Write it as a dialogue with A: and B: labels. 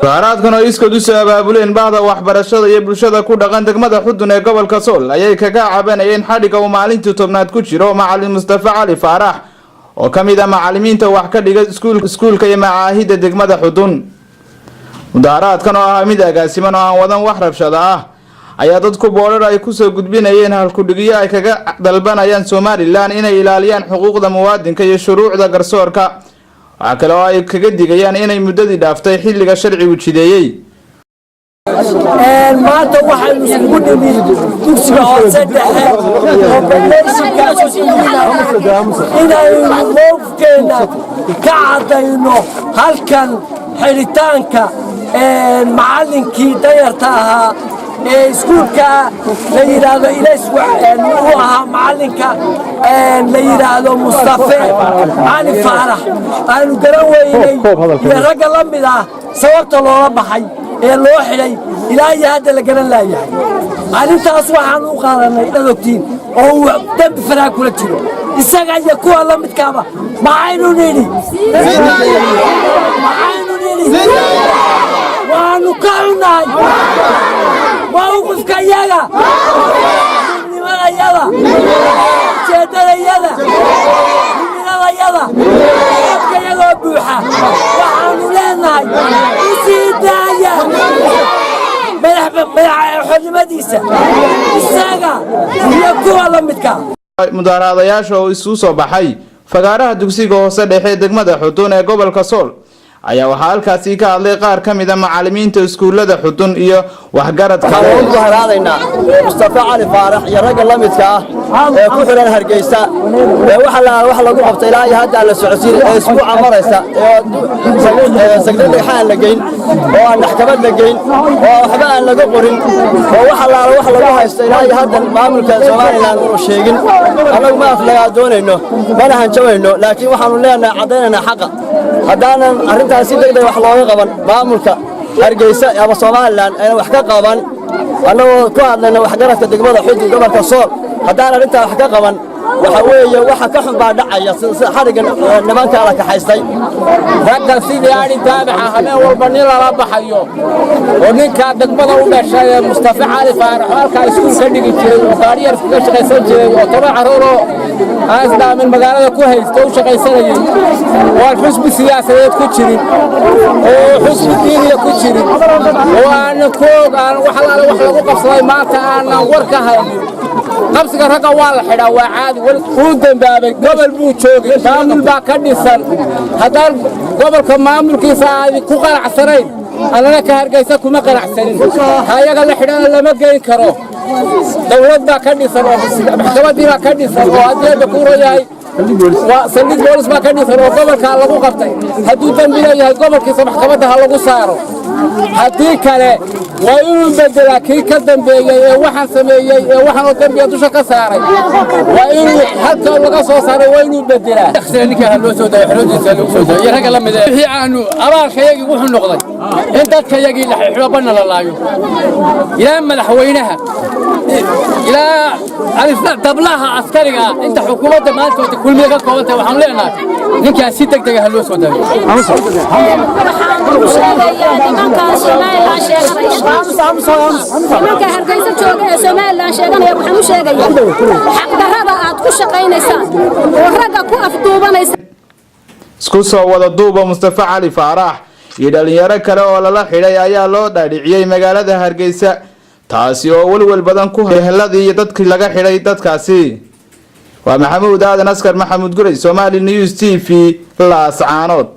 A: mudaaharaadkan oo iskood u soo abaabuleen bahda waxbarashada iyo bulshada ku dhaqan degmada Xudun ee gobolka Sool ayay kaga cabanayeen xadhiga uu maalintii tobnaad ku jiro macallin Mustafa Cali Faarax oo kamid ah macallimiinta wax ka dhiga iskuulka iyo macaahida degmada Xudun. mudaaharaadkan oo ah mid agaasiman oo aan wadan wax rabshada ah ayaa dadku boorar ay ku soo gudbinayeen halkudhigiyo ay kaga dalbanayaan Somaliland inay ilaaliyaan xuquuqda muwaadinka iyo shuruucda garsoorka. waxa kale oo ay kaga digayaan inay muddadii dhaaftay xilliga sharcigu jideeyay.
B: maanta waxaynu isugu nimid dugsiga hoose dhexe oo beeshinkaas inaynu mowqifkeena ka caddayno halkan xidhitaanka macallinkii dayarta ahaa ee iskuulka la yiraahdo ilays uu ahaa macallinka la yiraahdo Mustafa Cali Faarax aanu garan weynay iyo ragga la mid ah sababta loola baxay ee loo xidhay ilaa iyo hadda la garan laayahay. arrintaas waxaan u qaadanay dadogtiin oo dambi faraha kula jiro isaga iyo kuwa la midkaaba maxaynu nidhi waanu ka xunahay موقف كيالا لماذا يلا جدلا يلا لماذا يلا كيالا بوحة وحنو لنا يسيدايا ملح حجمديسة الساقة يكوها لمدكا
A: mudaaharaadayaasha oo isu soo baxay fagaaraha dugsiga hoose dhexe degmada Xudun ee gobolka Sool ayaa waxa halkaasi ka hadlay qaar kamid ah macallimiinta iskuulada Xudun iyo waxgarad kale.
C: mudaaharaadayna Mustafa Cali Faarax iyo rag la midka ah ee ku xiran Hargeysa waxa lagu qabtay ilaa hadda la socodsiin ee isbuuca maraysa ee sagdada xaan la geyn oo aan maxkamad la geyn oo waxba aan laga qorin oo waxa lagu haysto ilaa hadda maamulka Somaliland uu sheegin anagu ma aflaga doonayno mana hanjawayno laakiin waxaanu leenahay cadeynana xaq hadaanan arrintaasi degdeg wax looga qaban maamulka Hargeysa ama Somaliland ay wax ka qaban anagoo ku hadlayna waxgaradka degmada Xudun gobolka Sool hadaan arrinta wax ka qaban waxa weeye waxa ka xun baa dhacaya xarigan nimanka la ka haystay ragga sidii aan taabaxa habeen walba nin la baxayo oo ninka degmada u dhashay Mustafa Cali Faarax halka iskuul ka dhigi jiray oo gaariyar ka shaqaysan jiray oo toban caruur aasda min magaalada ku haysto u shaqaysanayay oo xusbi siyaasadeed ku jirin oo xusbi diiniga ku jirin oo aan koogan waxa lagu qabsaday maanta aan war ka haynin qabsiga ragga waa la xidhaa waa caadi uu dambaabay gobol buu joogay maamul baa ka dhisan haddaan gobolka maamulkiisa ay ku qanacsanayn anana ka Hargeysa kuma qanacsanin hayaga la xidhana lama geyn karo dawlad baa ka dhisan oo maxkamadii baa ka dhisan oo haddii ku royahay saldhig boolis baa ka dhisan oo gobolka lagu qabtay hadduu dambi leeyahay gobolkiisa maxkamadda ha lagu saaro haddii kale waa inuu bedelaa kii ka dambeeyay ee waxaan sameeyay ee waxaan oo dambiga dusha ka saaray waa inuu halka laga soo saaray waa inuu bedelaa ninka loo soo daayo xirodiisa loo soo daayo rag la mid ah wixii aanu abaarkayagii wuxuu noqday in dadkayagii la xiro bana la laayo ilaa madaxweynaha ilaa arifta tablaha askariga inta xukuumadda maanta kulmiye ka koobantay waxaan leenahay ninkaas si degdeg ah loo soo daayo
D: nimanka Hargeysa jooga ee Somaliland sheeganaya waxaan u sheegayaa xaq darrada aad ku shaqaynaysaa oo ragga ku afduubanaysa
A: isku soo wada duuba Mustafa Cali Faarax iyo dhalinyaro kale oo la xidhay ayaa loo dhaadhiciyay magaalada Hargeysa taasi oo walwal badan ku heladii iyo dadkii laga xidhay dadkaasi. waa Maxamuud Aadan Askar Maxamuud Guray Somali News TV Laascaanood.